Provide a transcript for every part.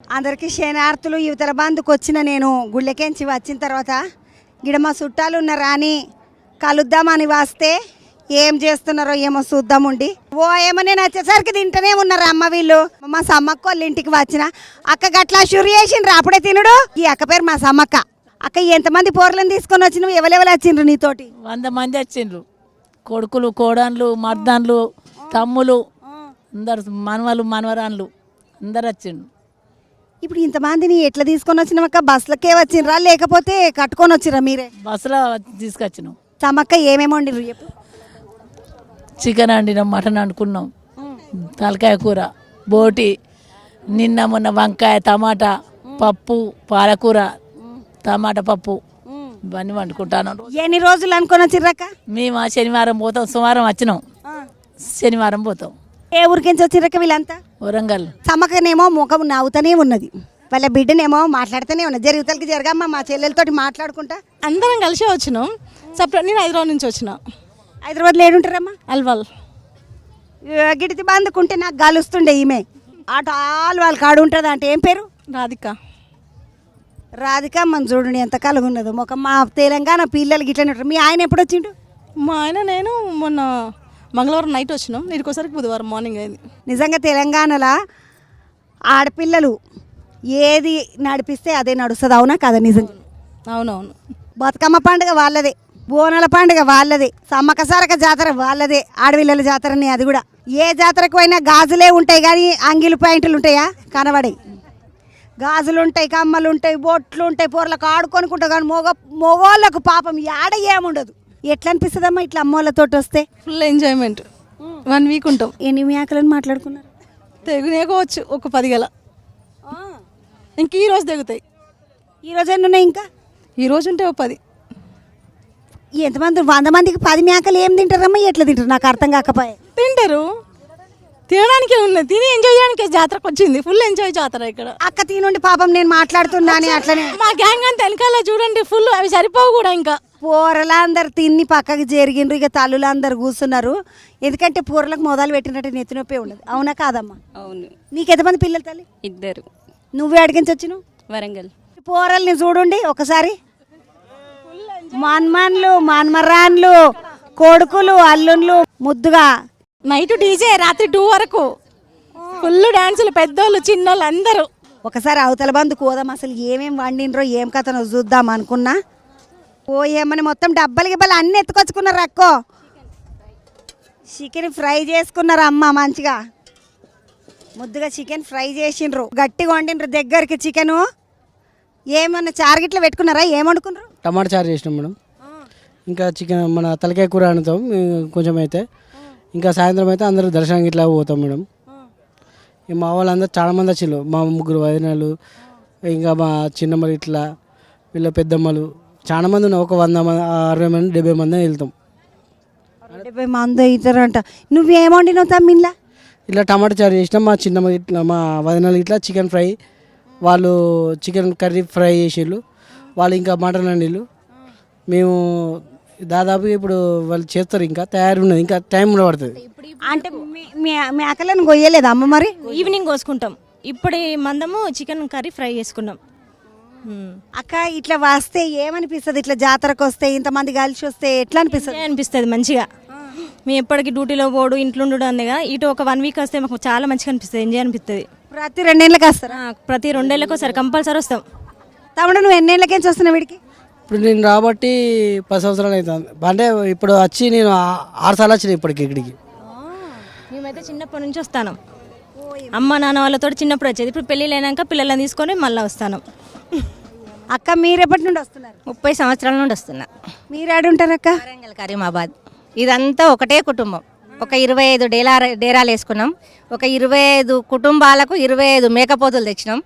అందరికీ శనార్థులు. యువతల బంధుకు వచ్చిన నేను గుళ్ళకెంచి వచ్చిన తర్వాత గిడ మా చుట్టాలు ఉన్నారా అని కలుద్దామని వస్తే ఏం చేస్తున్నారో ఏమో చూద్దాముండి. ఓ ఏమో నేను వచ్చేసరికి తింటూనే ఉన్నారు అమ్మ వీళ్ళు. మా సమ్మక్క వాళ్ళ ఇంటికి వచ్చిన అక్క గట్లా షురు చేసిండ్రు అప్పుడే తినుడు. ఈ అక్క పేరు మా సమ్మక్క. అక్క ఎంతమంది పోర్లను తీసుకొని వచ్చినవు? ఎవరెవరు వచ్చిండ్రు నీతోటి? 100 మంది వచ్చిండ్రు. కొడుకులు, కోడన్లు, మర్దాన్లు, తమ్ములు, అందరు మనవలు, మనవరాన్లు అందరు వచ్చిండ్రు. ఇప్పుడు ఇంతమందిని ఎట్లా తీసుకొని వచ్చినామక్క? బస్సులకే వచ్చిండ్రా లేకపోతే కట్టుకొని వచ్చిరా మీరే? బస్సులో తీసుకొచ్చినాం. సమ్మక్క ఏమేమి వండిరు చెప్పు. చికెన్ వండినాం, మటన్ వండుకున్నాం, తలకాయ కూర, బోటి, నిన్న మొన్న వంకాయ, టమాటా, పప్పు, పాలకూర, టమాటా పప్పు ఇవన్నీ వండుకుంటాను. ఎన్ని రోజులు అనుకొని వచ్చిర్రక్క? మేము శనివారం పోతాం, సోమవారం వచ్చినాం, శనివారం పోతాం. ఏ ఊరికించి వచ్చిర్రక్క వీళ్ళంతా? వరంగల్. సమ్మక్కనేమో ముఖం నవ్వుతూనే ఉన్నది, వాళ్ళ బిడ్డనేమో మాట్లాడుతూనే ఉన్నది. జరుగుతలకి జరగమ్మా మా చెల్లెలతోటి మాట్లాడుకుంటా అందరం కలిసి వచ్చినాం. సపరేట్ నేను హైదరాబాద్ నుంచి వచ్చిన. హైదరాబాద్లో ఏడుంటారమ్మా? అల్వాల్. గిడితి బందుకుంటే నాకు గలుస్తుండే ఈమె. అటు వాళ్ళు కాడు ఉంటుంది అంటే ఏం పేరు? రాధిక. రాధిక మన చూడండి ఎంత కలుగున్నదో ముఖం. మా తెలంగాణ పిల్లలు గిట్లనే ఉంటారు. మీ ఆయన ఎప్పుడు వచ్చిండు? మా ఆయన నేను మొన్న మంగళవారం నైట్ వచ్చినాం. నీటికోసరికి బుధవారం మార్నింగ్ అయింది. నిజంగా తెలంగాణలో ఆడపిల్లలు ఏది నడిపిస్తే అదే నడుస్తుంది. అవునా కదా? నిజంగా అవునవును. బతుకమ్మ పండుగ వాళ్ళదే, బోనాల పండుగ వాళ్ళదే, సమ్మక్క సారక జాతర వాళ్ళదే, ఆడపిల్లల జాతరని అది కూడా. ఏ జాతరకు అయినా గాజులే ఉంటాయి కానీ అంగిలు ప్యాంటులు ఉంటాయా? కనబడాయి. గాజులు ఉంటాయి, కమ్మలు ఉంటాయి, బొట్లు ఉంటాయి, పొరలకు ఆడుకొనుకుంటారు కానీ మొగోళ్ళకు పాపం యాడ ఏముండదు. ఎట్లా అనిపిస్తుందమ్మా ఇట్లా అమ్మోళ్ళతోటి వస్తే? Full enjoyment. 1 వీక్ ఉంటాం. ఎన్ని మేకలను మాట్లాడుకున్నారు? తెగునేకోవచ్చు ఒక 10 గల. ఇంక ఈరోజు తెగుతాయి. ఈరోజు ఎన్ని ఉన్నాయి ఇంకా? ఈరోజు ఉంటే ఒక 10. ఎంతమంది? 100 మందికి 10 మేకలు ఏం తింటారమ్మా? ఎట్లా తింటారు నాకు అర్థం కాకపోయే. తింటారు, తినడానికే ఉన్నది, తిని ఎంజాయ్ చేయడానికి జాతరకు వచ్చింది. ఫుల్ ఎంజాయ్ జాతర ఇక్కడ. అక్క తినుండి పాపం నేను మాట్లాడుతున్నాను అట్లనే. మా గ్యాంగ్ అంతా వెనకాల చూడండి ఫుల్. అవి సరిపోవు కూడా. ఇంకా పూరలందరు తిని పక్కకి జరిగిండ్రు. ఇక తల్లులందరూ కూర్చున్నారు. ఎందుకంటే పూరలకు మొదలు పెట్టినట్టు నెత్తినొప్పే ఉండదు. అవునా కాదమ్మా? అవును. నీకు ఎంతమంది పిల్లలు తల్లి? 2. నువ్వే అడిగించి వచ్చినావు? వరంగల్. పూరల్ని చూడండి ఒకసారి. మన్మన్లు, మన్మరాన్లు, కొడుకులు, అల్లుళ్ళు ముద్దుగా. నైట్ డీజే రాత్రి 2 వరకు ఫుల్ డాన్సులు, పెద్దోళ్ళు చిన్నోళ్ళు అందరూ. ఒకసారి అవతల బంధు కోదాం. అసలు ఏమేమి వండినరో ఏం కథనో చూద్దాం అనుకున్నా. ఓ ఏమని మొత్తం డబ్బలు గిబ్బలు అన్నీ ఎత్తుకొచ్చుకున్నారు అక్కో. చికెన్ ఫ్రై చేసుకున్నారు అమ్మ మంచిగా ముద్దుగా. చికెన్ ఫ్రై చేసిండ్రు, గట్టిగా వండినరు దగ్గరికి చికెను. ఏమన్నా చారుగిట్లు పెట్టుకున్నారా? ఏం వండుకున్నారు? టమాటా చారు చేసినాం మేడం. ఇంకా చికెన్ మన తలకాయ కూర వండుతాం కొంచెం అయితే. ఇంకా సాయంత్రం అయితే అందరూ దర్శనానికి ఇట్లా పోతాం మేడం. మా వాళ్ళందరూ చాలామంది వచ్చిండ్రు. మా 3 వదినలు, ఇంకా మా చిన్నమ్మలు, ఇట్లా వీళ్ళ పెద్దమ్మలు చాలా మంది ఉన్నారు. ఒక 100 మంది, 60 మంది, 70 మంది వెళ్తాం. 70 మంది అవుతారంట. నువ్వేం వండినావు తమ్మిన్లా? ఇట్లా టమాటా చారు చేసినాం. మా చిన్నమ్మ ఇట్లా, మా వదినలు ఇట్లా చికెన్ ఫ్రై, వాళ్ళు చికెన్ కర్రీ ఫ్రై చేసిళ్ళు, వాళ్ళు ఇంకా మటన్ వండిళ్ళు. మేము దాదాపు ఇప్పుడు వాళ్ళు చేస్తారు, ఇంకా తయారు ఉన్నది, ఇంకా టైం పడుతుంది. అంటే మేకలను కొయ్యలేదు అమ్మ మరి? ఈవినింగ్ కోసుకుంటాం. ఇప్పుడు మందము చికెన్ కర్రీ ఫ్రై చేసుకున్నాం. అక్క ఇట్లా వస్తే ఏమనిపిస్తుంది? ఇట్లా జాతరకు వస్తే ఇంతమంది కలిసి వస్తే ఎట్లా అనిపిస్తుంది? అనిపిస్తుంది మంచిగా. మేము ఎప్పటికీ డ్యూటీలో పోడు, ఇంట్లో ఉండడు అందుగా. ఇటు ఒక 1 వీక్ వస్తే మాకు చాలా మంచిగా అనిపిస్తుంది, ఎంజాయ్ అనిపిస్తుంది. ప్రతి 2 ఏళ్ళకి వస్తారా? ప్రతి 2 ఏళ్ళకి ఒకసారి కంపల్సరీ వస్తాం. తమ్ముడు నువ్వు ఎన్ని ఏళ్ళకేంచి వస్తున్నావు వీడికి? ఇప్పుడు నేను రాబట్టి 10 సంవత్సరాలు అవుతుంది. అంటే ఇప్పుడు వచ్చి నేను 6 సార్లు వచ్చిన ఇప్పటికి ఇక్కడికి. మేమైతే చిన్నప్పటి నుంచి వస్తాను. అమ్మ నాన్న వాళ్ళతో చిన్నప్పుడు వచ్చేది. ఇప్పుడు పెళ్ళిళ్ళు అయినాక పిల్లలని తీసుకొని మళ్ళీ వస్తాను. అక్క మీరెప్పటి నుండి వస్తున్నారు? 30 సంవత్సరాల నుండి వస్తున్నా. మీరు ఆడుంటారు అక్క? వరంగల్, కరీమాబాద్. ఇదంతా ఒకటే కుటుంబం. ఒక 25 డేరాలు వేసుకున్నాం. ఒక 25 కుటుంబాలకు 25 మేకపోతులు తెచ్చినాం.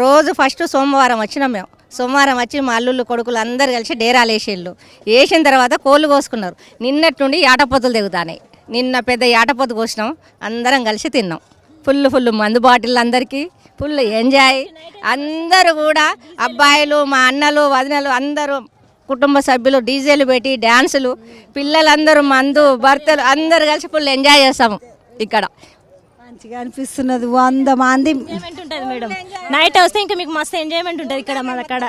రోజు ఫస్ట్ సోమవారం వచ్చినాం. మేము సోమవారం వచ్చి మా అల్లుళ్ళు, కొడుకులు అందరు కలిసి డేరాలు వేసేళ్ళు. వేసిన తర్వాత కోళ్ళు కోసుకున్నారు. నిన్నటి నుండి యాటపోతులు దిగుతాయి. నిన్న పెద్ద యాటపోతు కోసినాం, అందరం కలిసి తిన్నాం. ఫుల్ మందు బాటిల్, అందరికీ ఫుల్ ఎంజాయ్. అందరూ కూడా అబ్బాయిలు, మా అన్నలు, వదినలు అందరూ కుటుంబ సభ్యులు డీజేలు పెట్టి డ్యాన్సులు, పిల్లలందరూ మందు, భర్తలు అందరూ కలిసి ఫుల్ ఎంజాయ్ చేస్తాము ఇక్కడ. మంచిగా అనిపిస్తున్నది 100 మంది ఎంజాయ్మెంట్ ఉంటుంది మేడం. నైట్ వస్తే ఇంకా మీకు మస్తు ఎంజాయ్మెంట్ ఉంటుంది ఇక్కడ మన కాడ.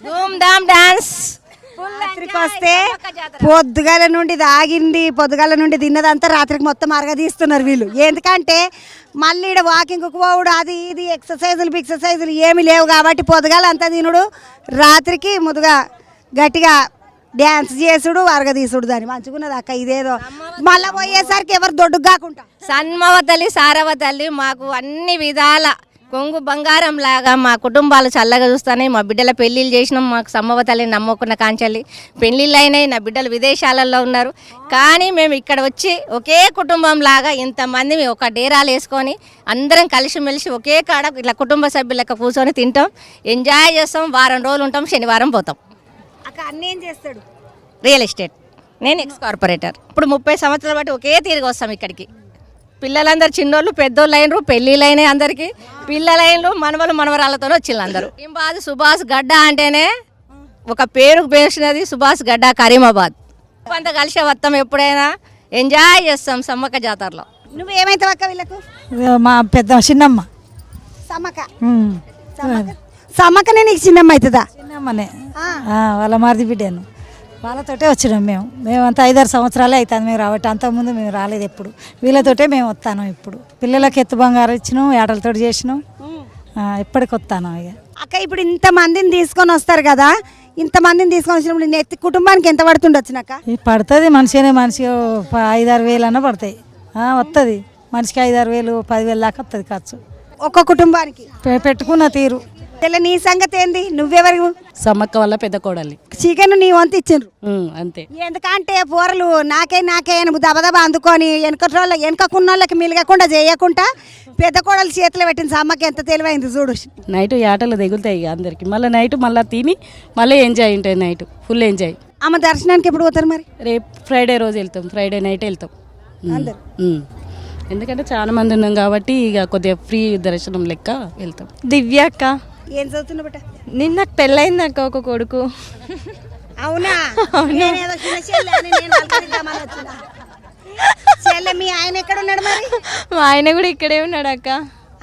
ధూమ్ ధామ్ డాన్స్. రాత్రికి వస్తే పొద్దుగాల నుండి తాగింది, పొద్దుగాల నుండి తిన్నదంతా రాత్రికి మొత్తం అరగదీస్తున్నారు వీళ్ళు. ఎందుకంటే మళ్ళీ ఇక్కడ వాకింగ్కి పోవుడు, అది ఇది ఎక్సర్సైజులు ఏమీ లేవు కాబట్టి పొద్దుగాల అంతా తినుడు, రాత్రికి ముదుగా గట్టిగా డ్యాన్స్ చేసుడు, అరగదీసుడు. దాన్ని మంచుకున్నది అక్క. ఇదేదో మళ్ళీ పోయేసరికి ఎవరు దొడ్డు కాకుండా. సన్మవ తల్లి సారవ తల్లి మాకు అన్ని విధాల కొంగు బంగారం లాగా మా కుటుంబాలు చల్లగా చూస్తానే. మా బిడ్డల పెళ్ళిళ్ళు చేసినాం, మాకు సమ్మవ తల్లిని నమ్ముకున్న కాంచెల్లి పెళ్ళిళ్ళు అయినాయి. నా బిడ్డలు విదేశాలలో ఉన్నారు, కానీ మేము ఇక్కడ వచ్చి ఒకే కుటుంబం లాగా ఇంతమంది ఒక డేరాలు వేసుకొని అందరం కలిసిమెలిసి ఒకే కాడ ఇట్లా కుటుంబ సభ్యులక కూర్చొని తింటాం, ఎంజాయ్ చేస్తాం. వారం రోజులు ఉంటాం, శనివారం పోతాం. అక్క అన్నీ ఏం చేస్తాడు? Real estate. నేను ఎక్స్ కార్పొరేటర్. ఇప్పుడు 30 సంవత్సరాల బట్టి ఒకే తిరిగి వస్తాం ఇక్కడికి. పిల్లలందరూ చిన్నోళ్ళు పెద్దోళ్ళు అయినరు, పెళ్ళిళ్ళు అయినాయి అందరికి, పిల్లలైనరు, మనవలు మనవరాళ్ళతో వచ్చిళ్ళు అందరూ. కరీమాబాద్ సుభాష్ గడ్డ అంటేనే ఒక పేరుకు పేసినది సుభాష్ గడ్డ కరీమాబాద్. అంతా కలిసి వస్తాం, ఎప్పుడైనా ఎంజాయ్ చేస్తాం సమ్మక్క జాతరలో. నువ్వేమైతావు అక్క వీళ్ళకు? మా పెద్ద చిన్నమ్మ. సమ్మక్క సమ్మక్కనే నీకు చిన్నమ్మ అవుతుందా? చిన్నమ్మనే, వాళ్ళ మరిది బిడ్డను. వాళ్ళతోటే వచ్చినాం మేమంతా 5-6 సంవత్సరాలే అవుతుంది మేము రాబట్టి. అంతకుముందు మేము రాలేదు ఎప్పుడు. వీళ్ళతోటే మేము వస్తాను. ఇప్పుడు పిల్లలకి ఎత్తు బంగారం ఇచ్చినాం, ఏటలతో చేసినాం, ఇప్పటికి వస్తాను. ఇక అక్క ఇప్పుడు ఇంతమందిని తీసుకొని వస్తారు కదా, ఇంతమందిని తీసుకొని వచ్చినప్పుడు నెత్తి కుటుంబానికి ఎంత పడుతుండొచ్చు అక్క? పడుతుంది మనిషినే, మనిషికి 5-6 వేలు అన్న పడతాయి. వస్తుంది మనిషికి 5-6 వేలు 10,000 దాకా వస్తుంది ఖర్చు ఒక్క కుటుంబానికి. పెట్టుకున్న తీరు. నీ సంగతి ఏంది? నువ్వెవరు? సమ్మక్క వల్ల పెద్ద కోడలి. చికెన్ నీ వంతు ఇచ్చిండ్రు అంతే. ఎందుకంటే పోరలు నాకే అని దబదబా అందుకొని వెనకకున్నోళ్ళకి మిలగకుండా చేయకుండా పెద్ద కోడలు చేతిలో పెట్టింది. సమ్మకి ఎంత తెలివైంది చూడు. నైట్ ఆటలు తగులుతాయి అందరికి, మళ్ళీ నైట్ మళ్ళీ తిని మళ్ళీ ఎంజాయ్ ఉంటుంది. Night full enjoy. ఆమె దర్శనానికి ఎప్పుడు పోతారు మరి? రేపు ఫ్రైడే రోజు వెళ్తాం, ఫ్రైడే నైట్ వెళ్తాం. ఎందుకంటే చాలా మంది ఉన్నాం కాబట్టి ఇక కొద్దిగా ఫ్రీ దర్శనం లెక్క వెళ్తాం. దివ్య అక్క. ఏం చదువుతున్నా బట? నిన్న పెళ్ళైంది అక్క, ఒక కొడుకు. అవునా? నేనేదో చిన్న చెల్లె అని నేను పలకరిద్దామని వచ్చినా. చెల్లె మీ ఆయన ఎక్కడ ఉన్నాడు మరి? మా ఆయన కూడా ఇక్కడే ఉన్నాడు అక్క.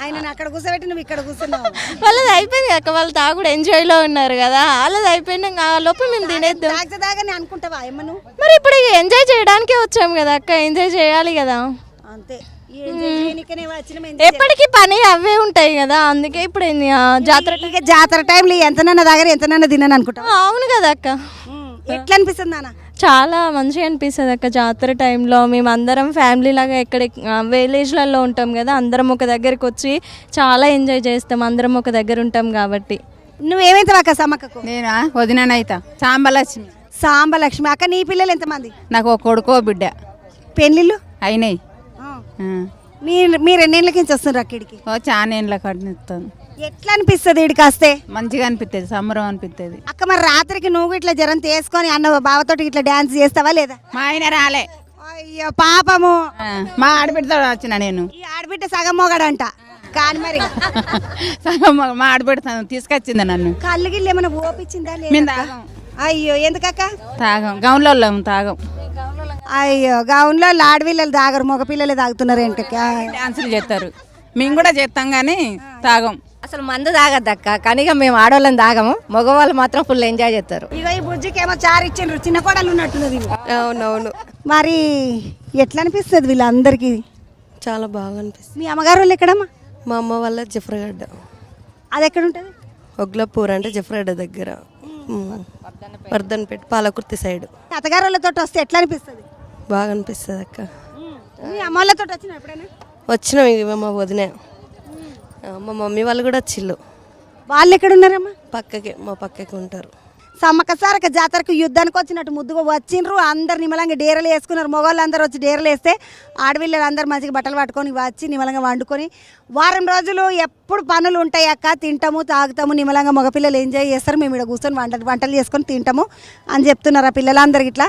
ఆయన అక్కడ కూర్చోబెట్టి నువ్వు ఇక్కడ కూర్చున్నావు. వాళ్ళది అయిపోయింది అక్క, వాళ్ళు తాగుడు ఎంజాయ్లో ఉన్నారు కదా, వాళ్ళది అయిపోయినాక ఆ లోపు మేము తినేద్దాం. తాగని అనుకుంటావా ఏమను? మరి ఇప్పుడు ఎంజాయ్ చేయడానికే వచ్చాం కదా అక్క, ఎంజాయ్ చేయాలి కదా. అంతే. ఎప్పటికీ పని అవే ఉంటాయి కదా, అందుకే ఇప్పుడు జాతర టైంలో ఎంతనన్నా దగ్గర ఎంతనన్నా తిన్నాను అనుకుంటా. అవును కదా అక్క. ఎట్లా అనిపిస్తుంది నాన్న? చాలా మంచిగా అనిపిస్తుంది అక్క. జాతర టైంలో మేము అందరం ఫ్యామిలీ లాగా ఎక్కడ విలేజ్లలో ఉంటాం కదా, అందరం ఒక దగ్గరికి వచ్చి చాలా ఎంజాయ్ చేస్తాం, అందరం ఒక దగ్గర ఉంటాం కాబట్టి. నువ్వేమైతావు అక్క సమ్మక్కకు? నేనా వదినైతా. సాంబలక్ష్మి. సాంబలక్ష్మి. అక్క నీ పిల్లలు ఎంతమంది? నాకు ఒక కొడుకో బిడ్డ. పెళ్ళిళ్ళు అయినాయి. మీరు ఎన్నేళ్ళకి నుంచి వస్తున్నారు అక్కడికి? చాలా ఏళ్ళ కడుతాను. ఎట్లా అనిపిస్తుంది ఇక్కడికి వస్తే? మంచిగా అనిపిస్తుంది, సంబరం అనిపిస్తుంది. అక్క మరి రాత్రికి నువ్వు ఇట్లా జరం తీసుకొని అన్న బావతోటి ఇట్లా డాన్స్ చేస్తావా లేదా? మా ఆయన రాలే. అయ్యో పాపము. మా ఆడబిడ్డతో వచ్చిన నేను. ఈ ఆడబిడ్డ సగం మొగడంట కానీ మరి సగం మా ఆడబిడ్డ తీసుకొచ్చింది నన్ను. కళ్ళు గిల్లు ఏమైనా ఓపించిందా మేము లేదా? తాగం. అయ్యో ఎందుకక్క? తాగం, గౌన్లో తాగం. అయ్యో గౌన్లో ఆడపిల్లలు తాగరు, మగపిల్లలే తాగుతున్నారు ఏంటక్క? డాన్సులు చేస్తారు, మేము కూడా చేస్తాం కానీ తాగం. అసలు మందు తాగద్దక్క, కానీ మేము ఆడవాళ్ళని తాగము, మగవాళ్ళు మాత్రం ఫుల్ ఎంజాయ్ చేస్తారు. ఇగో ఈ బుజ్జికేమో చారు ఇచ్చిండ్రు, చిన్న కోడలు ఉన్నట్టున్నది. అవునవును. మరి ఎట్లా అనిపిస్తుంది వీళ్ళందరికీ? చాలా బాగా అనిపిస్తుంది. మీ అమ్మగారు వాళ్ళు ఎక్కడమ్మా? మా అమ్మ వాళ్ళ జఫ్రగడ్డ. అది ఎక్కడ ఉంటుంది? ఒగ్లపూర్ అంటే జఫ్రగడ్డ దగ్గర, వర్ధన్పేట పాలకుర్తి సైడ్. అత్తగారు వాళ్ళతో వస్తే ఎట్లా అనిపిస్తుంది? బాగా అనిపిస్తుంది అక్క. మీ అమ్మ వాళ్ళతో వచ్చిన ఎప్పుడైనా? వచ్చినాం, ఇవి మా వదిన, మా మమ్మీ వాళ్ళు కూడా వచ్చిళ్ళు. వాళ్ళు ఎక్కడ ఉన్నారమ్మా? మా పక్కకి ఉంటారు. సమ్మక్క సారక్క జాతరకు యుద్ధానికి వచ్చినట్టు ముద్దుగా వచ్చిండ్రు, అందరు నిమ్మలంగా డేరలు వేసుకున్నారు. మగవాళ్ళు అందరూ వచ్చి డేరలు వేస్తే ఆడపిల్లలు అందరూ మంచిగా బట్టలు పట్టుకొని వచ్చి నిమ్మలంగా వండుకొని వారం రోజులు ఎప్పుడు పనులు ఉంటాయి అక్క, తింటాము తాగుతాము నిమ్మలంగా. మగపిల్లలు ఎంజాయ్ చేస్తారు, మేము ఇక్కడ కూర్చొని వంటలు చేసుకొని తింటాము అని చెప్తున్నారు ఆ పిల్లలందరికి. ఇట్లా